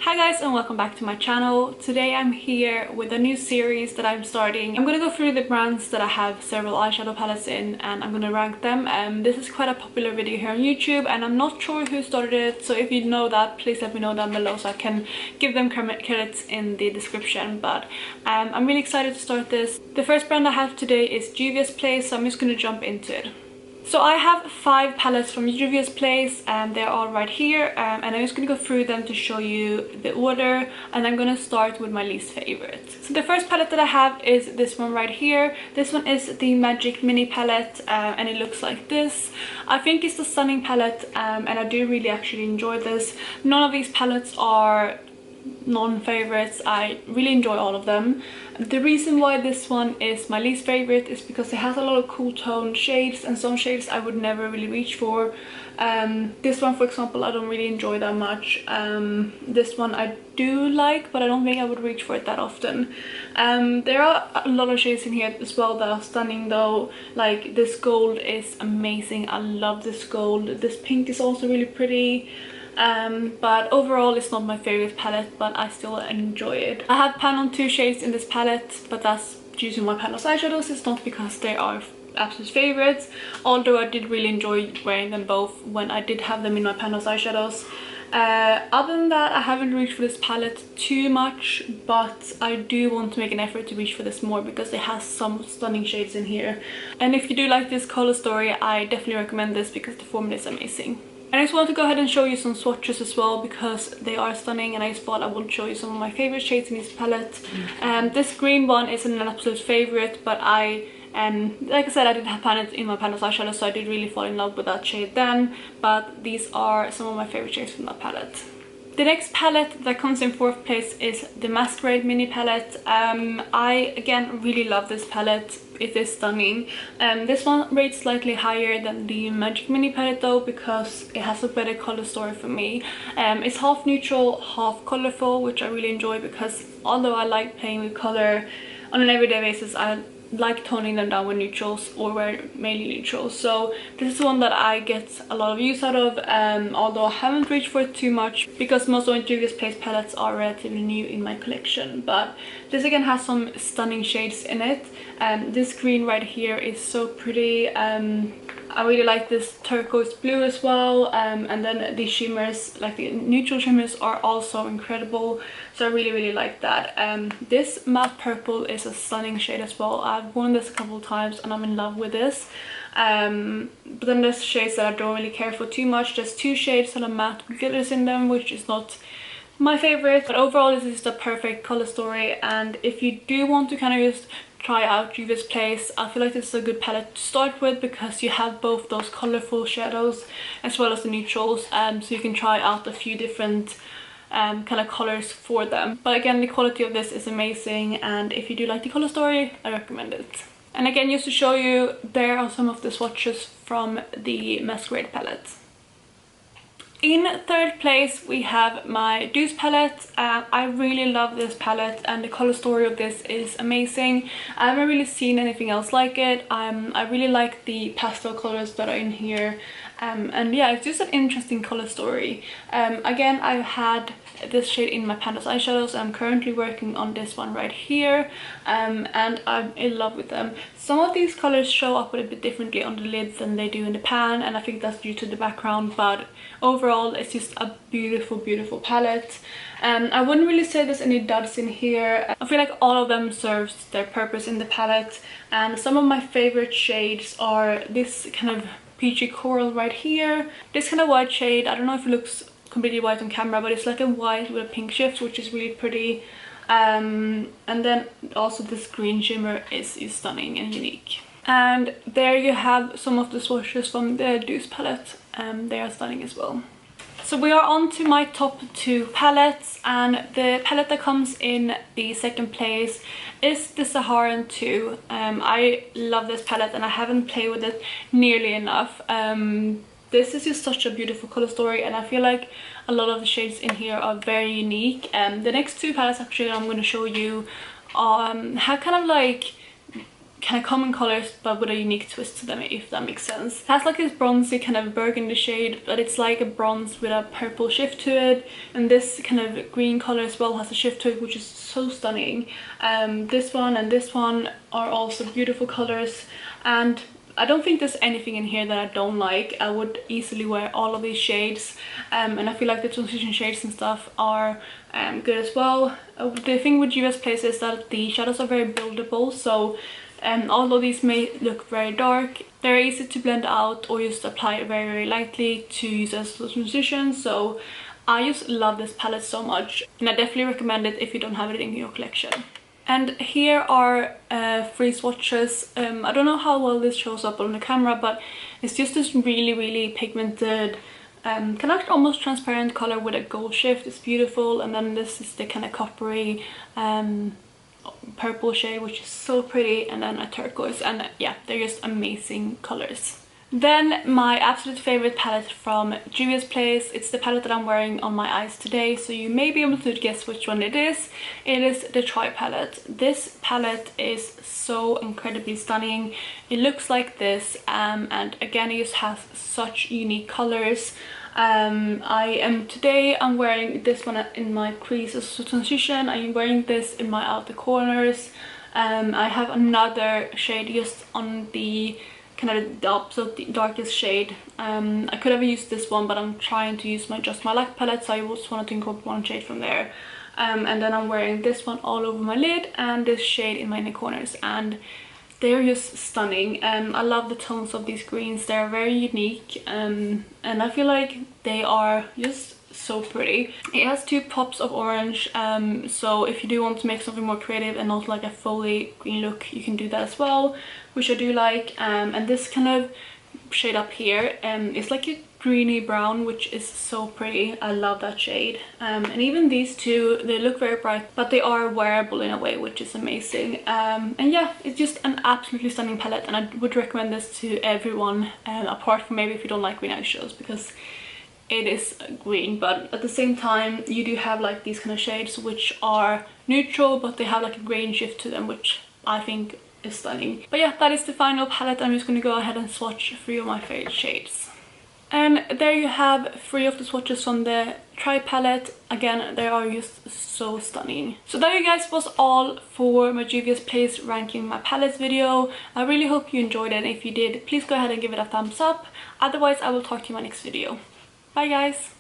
Hi guys, and welcome back to my channel. Today I'm here with a new series that I'm starting. I'm gonna go through the brands that I have several eyeshadow palettes in and I'm gonna rank them. This is quite a popular video here on YouTube and I'm not sure who started it, so if you know that, please let me know down below so I can give them credits in the description. But I'm really excited to start this. The first brand I have today is Juvia's Place, so I'm just gonna jump into it. So I have 5 palettes from Juvia's Place and they're all right here, and I'm just going to go through them to show you the order, and I'm going to start with my least favorite. So the first palette that I have is this one right here. This one is the Masquerade Mini palette, and it looks like this. I think it's a stunning palette, and I do really actually enjoy this. None of these palettes are non-favorites. I really enjoy all of them. The reason why this one is my least favorite is because it has a lot of cool toned shades, and some shades I would never really reach for. This one, for example, I don't really enjoy that much. This one I do like, but I don't think I would reach for it that often. There are a lot of shades in here as well that are stunning though. Like this gold is amazing. I love this gold. This pink is also really pretty. But overall it's not my favorite palette, but I still enjoy it. I have pan on 2 shades in this palette, but that's due to my panel's eyeshadows. It's not because they are absolute favorites, although I did really enjoy wearing them both when I did have them in my panel's eyeshadows. Other than that, I haven't reached for this palette too much, but I do want to make an effort to reach for this more because it has some stunning shades in here. And if you do like this color story, I definitely recommend this because the formula is amazing. And I just want to go ahead and show you some swatches as well because they are stunning, and I just thought I would show you some of my favorite shades in this palette. This green one isn't an absolute favorite, but like I said, I did have pan in my panel's eyeshadow, so I did really fall in love with that shade then. But these are some of my favorite shades from that palette. The next palette that comes in 4th place is the Masquerade Mini palette. I again really love this palette. It is stunning. This one rates slightly higher than the Magic Mini palette though, because it has a better color story for me. It's half neutral, half colorful, which I really enjoy because although I like playing with color on an everyday basis, I like toning them down with neutrals, or wear mainly neutrals. So this is one that I get a lot of use out of, although I haven't reached for it too much because most of Juvia's Place palettes are relatively new in my collection. But this again has some stunning shades in it. This green right here is so pretty. I really like this turquoise blue as well, and then the shimmers, like the neutral shimmers, are also incredible, so I really like that. This matte purple is a stunning shade as well. I've worn this a couple of times and I'm in love with this. But then there's shades that I don't really care for too much. There's 2 shades that are matte with glitters in them, which is not my favorite, but overall this is just a perfect color story. And if you do want to kind of just try out Juvia's Place, I feel like this is a good palette to start with because you have both those colorful shadows as well as the neutrals, so you can try out a few different kind of colors for them. But again, the quality of this is amazing, and if you do like the color story, I recommend it. And again, just to show you, there are some of the swatches from the Masquerade palette. In 3rd place we have my Douce palette. I really love this palette and the color story of this is amazing. I haven't really seen anything else like it. I really like the pastel colors that are in here, and yeah, it's just an interesting color story. Again, I've had this shade in my panel's eyeshadows. I'm currently working on this one right here, and I'm in love with them. Some of these colors show up a little bit differently on the lid than they do in the pan, and I think that's due to the background, but overall it's just a beautiful palette. I wouldn't really say there's any duds in here. I feel like all of them serves their purpose in the palette, and some of my favorite shades are this kind of peachy coral right here, this kind of white shade. I don't know if it looks completely white on camera, but it's like a white with a pink shift, which is really pretty. And then also this green shimmer is stunning and unique. And there you have some of the swatches from the Douce palette. They are stunning as well. So we are on to my top 2 palettes, and the palette that comes in the 2nd place is the Saharan II. I love this palette and I haven't played with it nearly enough. This is just such a beautiful color story, and I feel like a lot of the shades in here are very unique. The next 2 palettes actually I'm going to show you have kind of like kind of common colors but with a unique twist to them, if that makes sense. It has like this bronzy kind of burgundy shade, but it's like a bronze with a purple shift to it, and this kind of green color as well has a shift to it, which is so stunning. This one and this one are also beautiful colors, and I don't think there's anything in here that I don't like. I would easily wear all of these shades, and I feel like the transition shades and stuff are good as well. The thing with Juvia's Place is that the shadows are very buildable, so although these may look very dark, they're easy to blend out or just apply very, very lightly to use as a transition. So I just love this palette so much, and I definitely recommend it if you don't have it in your collection. And here are 3 swatches. I don't know how well this shows up on the camera, but it's just this really pigmented, kind of like almost transparent color with a gold shift. It's beautiful. And then this is the kind of coppery purple shade, which is so pretty, and then a turquoise, and yeah, they're just amazing colors. Then my absolute favorite palette from Juvia's Place. It's the palette that I'm wearing on my eyes today, so you may be able to guess which one it is. It is the Tri palette. This palette is so incredibly stunning. It looks like this, and again, it just has such unique colors. Today I'm wearing this one in my crease as a transition. I'm wearing this in my outer corners. I have another shade just on the kind of the opposite, the darkest shade. I could have used this one, but I'm trying to use just my light palette, so I just wanted to incorporate one shade from there. And then I'm wearing this one all over my lid and this shade in my inner corners, and they're just stunning. I love the tones of these greens. They're very unique, and I feel like they are just so pretty. It has 2 pops of orange, so if you do want to make something more creative and not like a fully green look, you can do that as well, which I do like. And this kind of shade up here is like a greeny brown, which is so pretty. I love that shade. And even these two, they look very bright, but they are wearable in a way, which is amazing. And yeah, it's just an absolutely stunning palette, and I would recommend this to everyone, apart from maybe if you don't like green eyeshadows, because it is green, but at the same time you do have like these kind of shades which are neutral, but they have like a green shift to them, which I think is stunning. But yeah, that is the final palette. I'm just going to go ahead and swatch 3 of my favorite shades. And there you have 3 of the swatches from the Tri palette. Again, they are just so stunning. So there you guys was all for my Juvia's Place ranking my palettes video. I really hope you enjoyed it, and if you did, please go ahead and give it a thumbs up. Otherwise, I will talk to you in my next video. Bye guys!